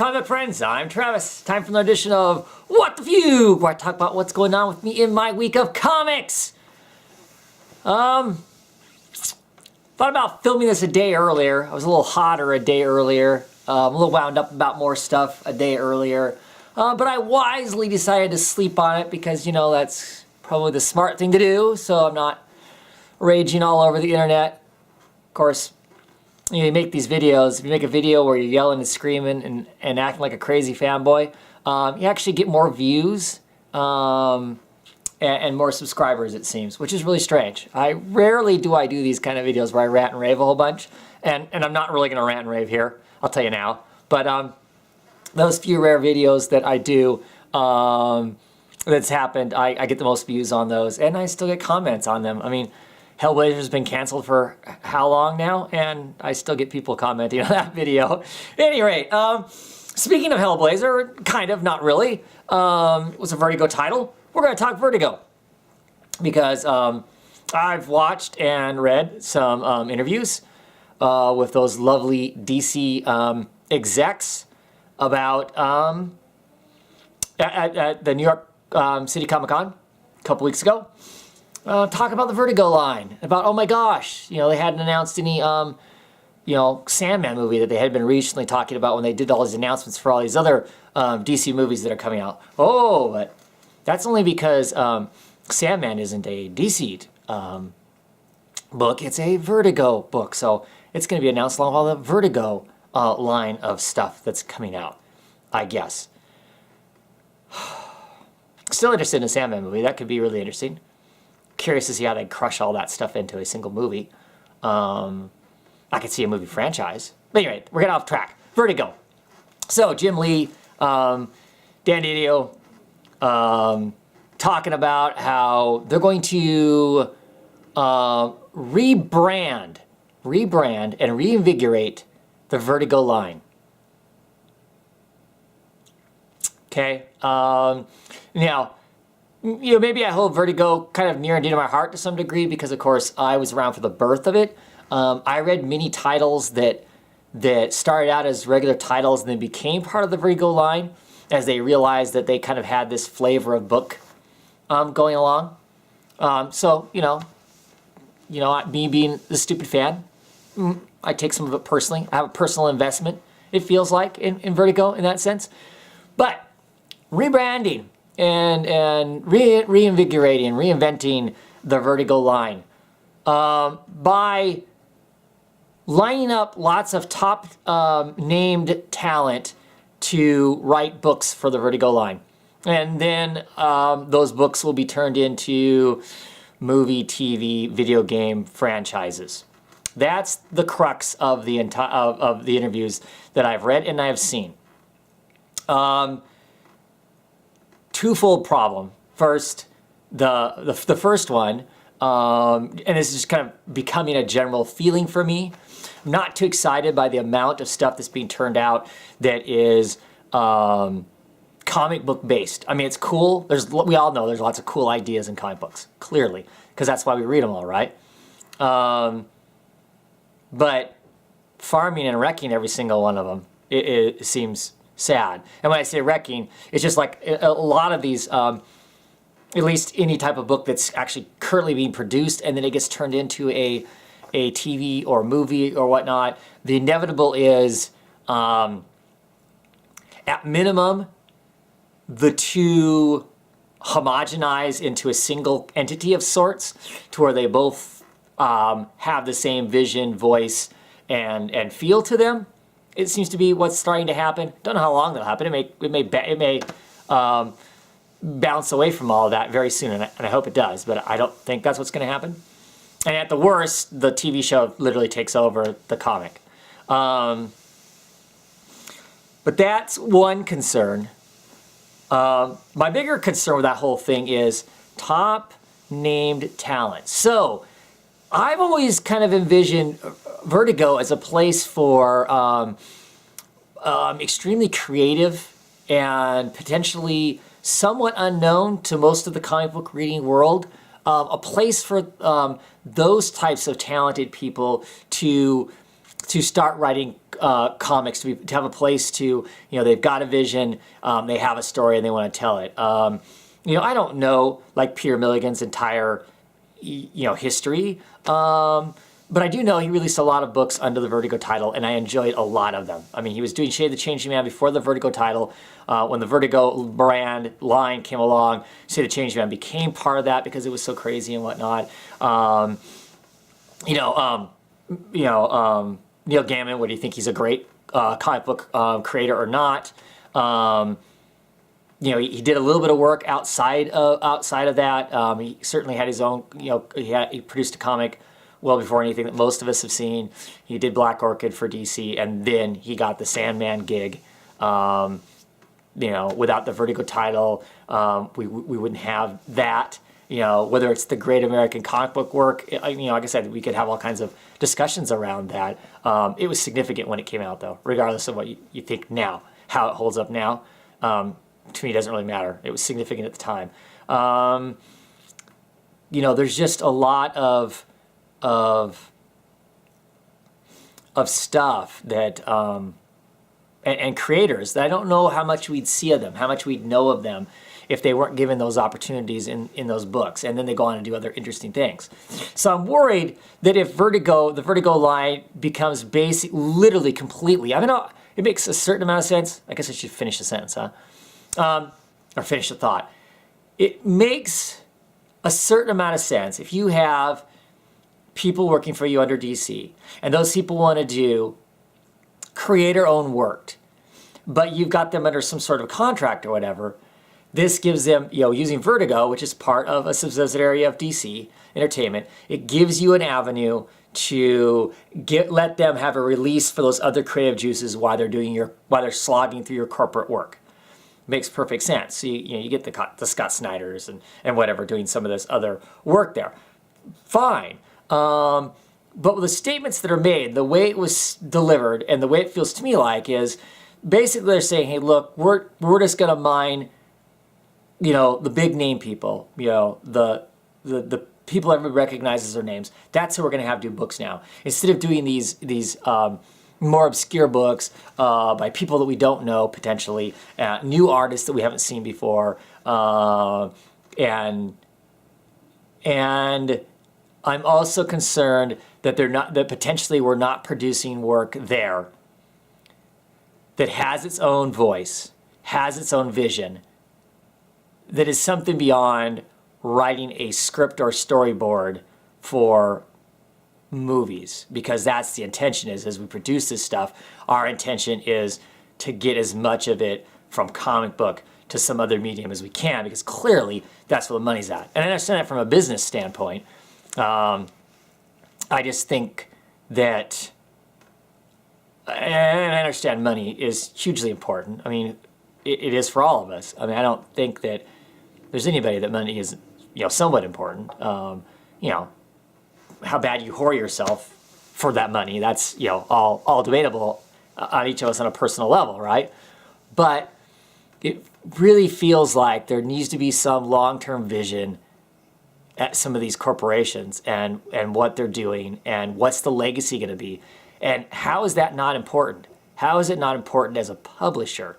comic friends, I'm Travis. Time for another edition of What the Fugue, where I talk about what's going on with me in my week of comics. Thought about filming this a day earlier. I was a little hotter a day earlier. A little wound up about more stuff a day earlier. But I wisely decided to sleep on it because, you know, that's probably the smart thing to do, so I'm not raging all over the internet. Of course, you make these videos. If you make a video where you're yelling and screaming and acting like a crazy fanboy, you actually get more views and more subscribers, it seems, which is really strange. Rarely do I do these kind of videos where I rant and rave a whole bunch, and I'm not really going to rant and rave here, I'll tell you now. But those few rare videos that I do that's happened, I get the most views on those, and I still get comments on them. I mean, Hellblazer's been canceled for how long now? And I still get people commenting on that video. At any rate, speaking of Hellblazer, kind of, not really. It was a Vertigo title. We're going to talk Vertigo. Because I've watched and read some interviews with those lovely DC execs about at the New York City Comic Con a couple weeks ago. Talk about the Vertigo line, about, oh my gosh, you know, they hadn't announced any, you know, Sandman movie that they had been recently talking about when they did all these announcements for all these other DC movies that are coming out. Oh, but that's only because Sandman isn't a DC book, it's a Vertigo book, so it's going to be announced along with all the Vertigo line of stuff that's coming out, I guess. Still interested in a Sandman movie, that could be really interesting. Curious to see how they crush all that stuff into a single movie. I could see a movie franchise. But anyway, we're getting off track. Vertigo. So Jim Lee, Dan Didio, talking about how they're going to rebrand and reinvigorate the Vertigo line. Okay. Now, you know, maybe I hold Vertigo kind of near and dear to my heart to some degree because, of course, I was around for the birth of it. I read many titles that started out as regular titles and then became part of the Vertigo line as they realized that they kind of had this flavor of book going along. So, you know, me being the stupid fan, I take some of it personally. I have a personal investment, it feels like, in Vertigo in that sense. But rebranding and reinvigorating, reinventing the Vertigo line by lining up lots of top named talent to write books for the Vertigo line. And then those books will be turned into movie, TV, video game franchises. That's the crux of the of the interviews that I've read and I have seen. Twofold problem. First, the first one, and this is just kind of becoming a general feeling for me. I'm not too excited by the amount of stuff that's being turned out that is comic book based. I mean, it's cool. We all know there's lots of cool ideas in comic books, clearly, because that's why we read them all, right? But farming and wrecking every single one of them, it seems sad. And when I say wrecking, it's just like a lot of these, at least any type of book that's actually currently being produced and then it gets turned into a TV or movie or whatnot, the inevitable is, at minimum, the two homogenize into a single entity of sorts to where they both have the same vision, voice, and feel to them. It seems to be what's starting to happen. Don't know how long that'll happen. It may bounce away from all of that very soon, and I hope it does. But I don't think that's what's going to happen. And at the worst, the TV show literally takes over the comic. But that's one concern. My bigger concern with that whole thing is top named talent. So I've always kind of envisioned Vertigo as a place for extremely creative and potentially somewhat unknown to most of the comic book reading world, a place for those types of talented people to start writing comics to have a place to, they've got a vision, they have a story, and they want to tell it. I don't know like Peter Milligan's entire history, but I do know he released a lot of books under the Vertigo title, and I enjoyed a lot of them. I mean, he was doing Shade the Changing Man before the Vertigo title. When the Vertigo brand line came along, Shade the Changing Man became part of that because it was so crazy and whatnot. Neil Gaiman, whether you think he's a great comic book creator or not, he did a little bit of work outside of that. He certainly had his own. He produced a comic well before anything that most of us have seen. He did Black Orchid for DC, and then he got the Sandman gig. Without the Vertigo title, we wouldn't have that. Whether it's the great American comic book work, like I said, we could have all kinds of discussions around that. It was significant when it came out, though, regardless of what you think now, how it holds up now. To me, it doesn't really matter. It was significant at the time. There's just a lot of stuff that and creators that I don't know how much we'd see of them, how much we'd know of them if they weren't given those opportunities in those books, and then they go on and do other interesting things. So I'm worried that if the Vertigo line becomes literally completely, it makes a certain amount of sense. I guess I should finish the sentence, huh? Or finish the thought. It makes a certain amount of sense if you have people working for you under DC, and those people want to do creator-owned work, but you've got them under some sort of contract or whatever. This gives them, using Vertigo, which is part of a subsidiary of DC Entertainment, it gives you an avenue to let them have a release for those other creative juices while they're slogging through your corporate work. Makes perfect sense. So you get the Scott Snyders and whatever doing some of this other work there. Fine. But the statements that are made, the way it was delivered, and the way it feels to me like is basically they're saying, hey, look, we're just going to mine, the big name people, the people everybody recognizes their names. That's who we're going to have do books now. Instead of doing these more obscure books by people that we don't know, potentially, new artists that we haven't seen before, and I'm also concerned that that potentially we're not producing work there that has its own voice, has its own vision, that is something beyond writing a script or storyboard for movies, because that's the intention is as we produce this stuff, our intention is to get as much of it from comic book to some other medium as we can, because clearly that's where the money's at. And I understand that from a business standpoint. I just think that, and I understand money is hugely important. I mean, it is for all of us. I mean, I don't think that there's anybody that money is, somewhat important. How bad you whore yourself for that money, that's, all debatable on each of us on a personal level, right? But it really feels like there needs to be some long-term vision at some of these corporations and what they're doing and what's the legacy going to be. And how is that not important? How is it not important as a publisher?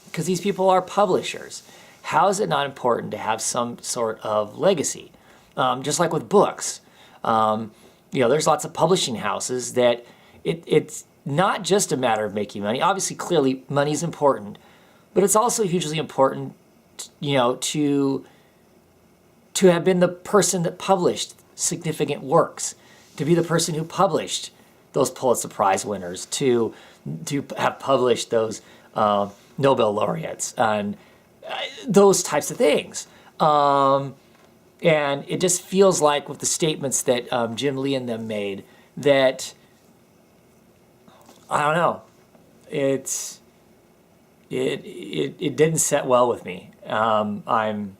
Because these people are publishers. How is it not important to have some sort of legacy? Just like with books. There's lots of publishing houses that it's not just a matter of making money. Obviously, clearly, money is important. But it's also hugely important, to have been the person that published significant works, to be the person who published those Pulitzer Prize winners, to have published those Nobel laureates, and those types of things. And it just feels like with the statements that Jim Lee and them made that, I don't know, it didn't set well with me. I'm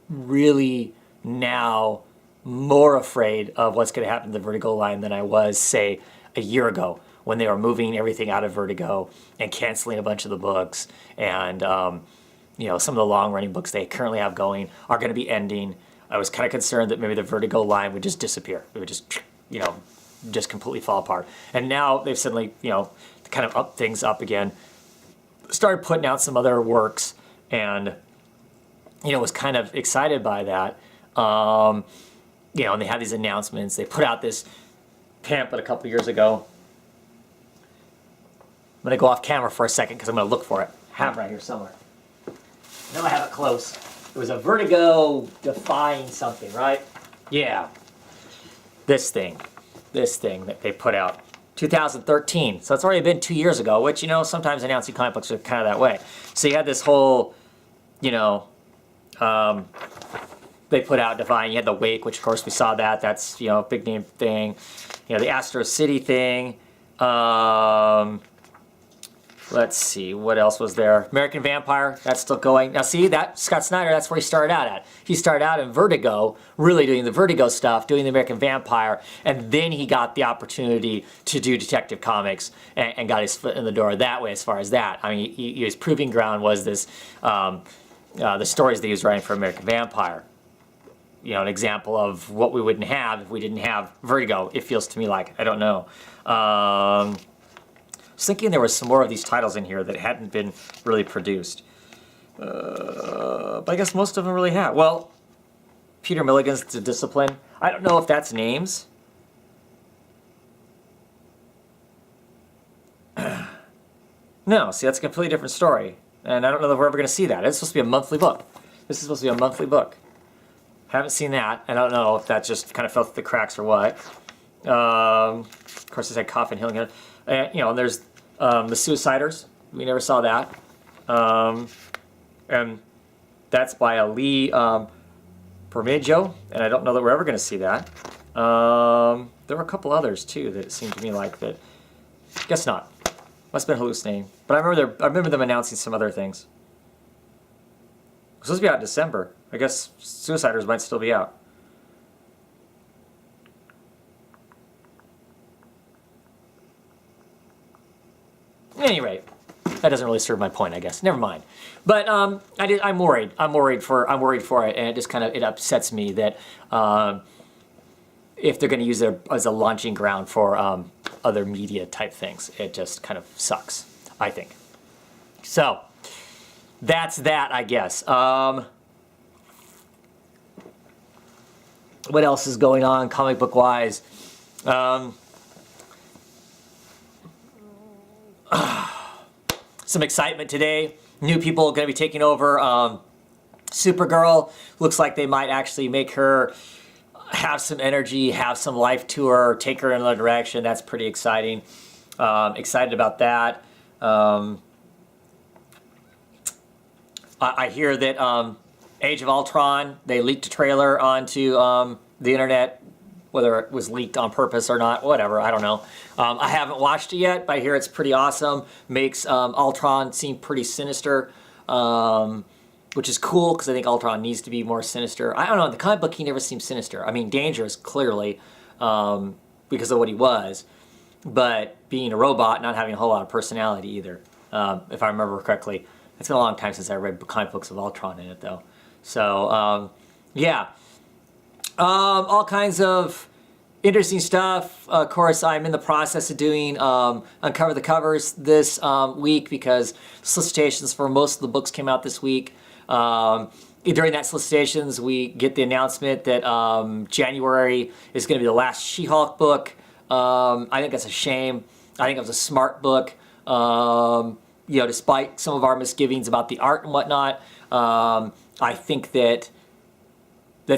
really now more afraid of what's going to happen to the Vertigo line than I was, say, a year ago when they were moving everything out of Vertigo and canceling a bunch of the books. And, some of the long-running books they currently have going are going to be ending. I was kind of concerned that maybe the Vertigo line would just disappear. It would just, just completely fall apart. And now they've suddenly, to kind of up things up again, started putting out some other works, and was kind of excited by that. And they had these announcements. They put out this pamphlet a couple years ago. I'm going to go off camera for a second because I'm going to look for it. I have it right here somewhere. I know I have it close. It was a Vertigo defying something, right? Yeah. This thing that they put out. 2013. So it's already been 2 years ago, which, sometimes announcing comic books are kind of that way. So you had this whole, they put out Divine. You had the Wake, which of course we saw that. That's, a big name thing. The Astro City thing. Let's see, what else was there? American Vampire, that's still going. Now see, that Scott Snyder, that's where he started out at. He started out in Vertigo, really doing the Vertigo stuff, doing the American Vampire, and then he got the opportunity to do Detective Comics and got his foot in the door that way as far as that. I mean, his proving ground was this, the stories that he was writing for American Vampire. An example of what we wouldn't have if we didn't have Vertigo, it feels to me like. I don't know. I was thinking there was some more of these titles in here that hadn't been really produced. But I guess most of them really have. Well, Peter Milligan's The Discipline. I don't know if that's names. No, see, that's a completely different story. And I don't know if we're ever going to see that. It's supposed to be a monthly book. This is supposed to be a monthly book. Haven't seen that. I don't know if that just kind of fell through the cracks or what. Of course, it said Coffin Hilligan. And there's The Suiciders. We never saw that. And that's by Lee Bermejo, and I don't know that we're ever going to see that. There were a couple others, too, that it seemed to me like that. Guess not. Must have been hallucinating. But I remember them announcing some other things. It was supposed to be out in December. I guess Suiciders might still be out. At any rate, that doesn't really serve my point, I guess. Never mind. But I'm worried. I'm worried for it, and it just kind of upsets me that if they're going to use it as a launching ground for other media type things, it just kind of sucks, I think. So that's that, I guess. What else is going on comic book wise? Some excitement today. New people are going to be taking over Supergirl. Looks like they might actually make her have some energy, have some life to her, take her in another direction. That's pretty exciting. Excited about that. I hear that Age of Ultron, they leaked a trailer onto the internet. Whether it was leaked on purpose or not, whatever, I don't know. I haven't watched it yet, but I hear it's pretty awesome. Makes Ultron seem pretty sinister, which is cool because I think Ultron needs to be more sinister. I don't know, in the comic book he never seemed sinister. I mean, dangerous, clearly, because of what he was, but being a robot, not having a whole lot of personality either, if I remember correctly. It's been a long time since I read comic books of Ultron in it, though. So, yeah. All kinds of interesting stuff. Of course, I'm in the process of doing Uncover the Covers this week because solicitations for most of the books came out this week. During that solicitations, we get the announcement that January is going to be the last She-Hulk book. I think that's a shame. I think it was a smart book. Despite some of our misgivings about the art and whatnot, I think that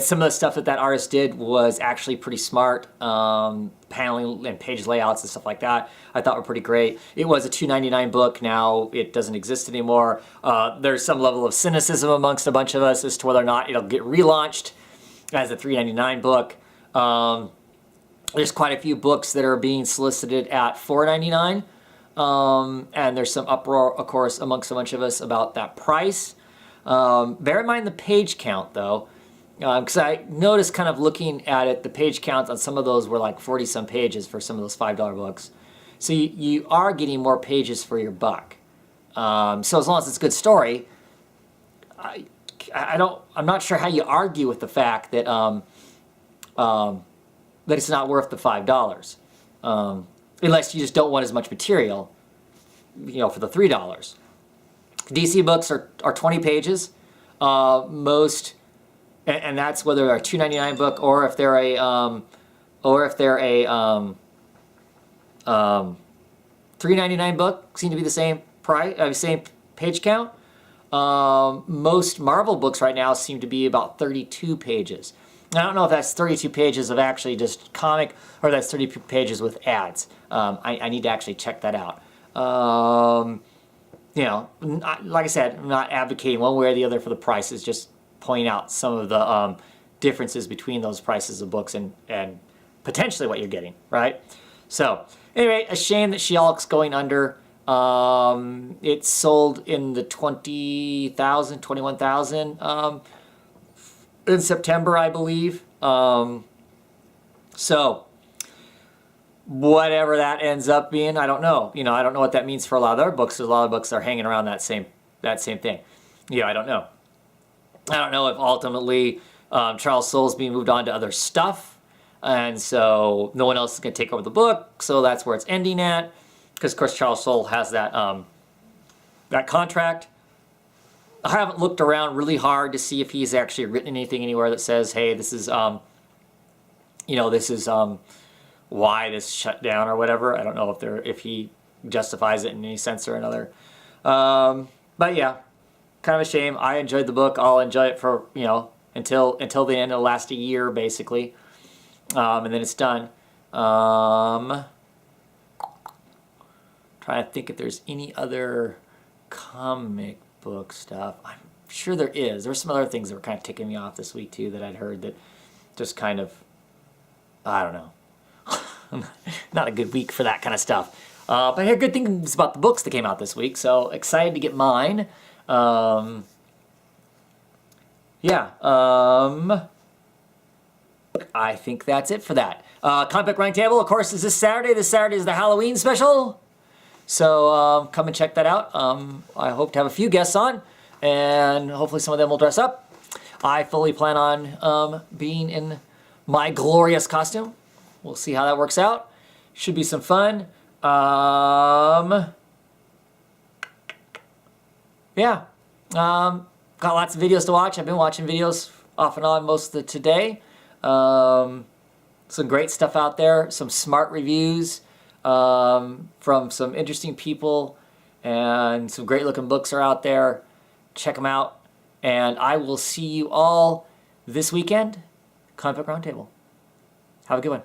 some of the stuff that artist did was actually pretty smart. Paneling and page layouts and stuff like that I thought were pretty great. It was a $2.99 book. Now it doesn't exist anymore. There's some level of cynicism amongst a bunch of us as to whether or not it'll get relaunched as a $3.99 book. There's quite a few books that are being solicited at $4.99. And there's some uproar, of course, amongst a bunch of us about that price. Bear in mind the page count, though. Because I noticed kind of looking at it, the page counts on some of those were like 40-some pages for some of those $5 books. So you are getting more pages for your buck. So as long as it's a good story, I'm not sure how you argue with the fact that that it's not worth the $5. unless you just don't want as much material, for the $3. DC books are 20 pages. Most, and that's whether they're a $2.99 book or if they're a $3.99 book. Seem to be the same price, same page count. Most Marvel books right now seem to be about 32 pages. I don't know if that's 32 pages of actually just comic or that's 32 pages with ads. I need to actually check that out. Like I said, I'm not advocating one way or the other for the prices, just pointing out some of the differences between those prices of books and potentially what you're getting, right? So, anyway, a shame that She-Hulk's going under. It sold in the 20,000, 21,000 in September, I believe. So, whatever that ends up being, I don't know. I don't know what that means for a lot of other books. There's a lot of books that are hanging around that same thing. I don't know. I don't know if ultimately Charles Soule's being moved on to other stuff, and so no one else is going to take over the book. So that's where it's ending at, because of course Charles Soule has that contract. I haven't looked around really hard to see if he's actually written anything anywhere that says, "Hey, this is why this shut down," or whatever. I don't know if he justifies it in any sense or another. But yeah, kind of a shame. I enjoyed the book. I'll enjoy it for until the end. It'll last a year basically, and then it's done. Trying to think if there's any other comic book stuff. I'm sure there is. There's some other things that were kind of ticking me off this week too that I'd heard that just kind of, I don't know. Not a good week for that kind of stuff. But I heard good things about the books that came out this week, so excited to get mine. I think that's it for that. Comic Book Running Table, of course, is this Saturday. This Saturday is the Halloween special. So come and check that out. I hope to have a few guests on, and hopefully some of them will dress up. I fully plan on being in my glorious costume. We'll see how that works out. Should be some fun. Got lots of videos to watch. I've been watching videos off and on most of today. Some great stuff out there. Some smart reviews from some interesting people. And some great looking books are out there. Check them out. And I will see you all this weekend. Comic Book Roundtable. Have a good one.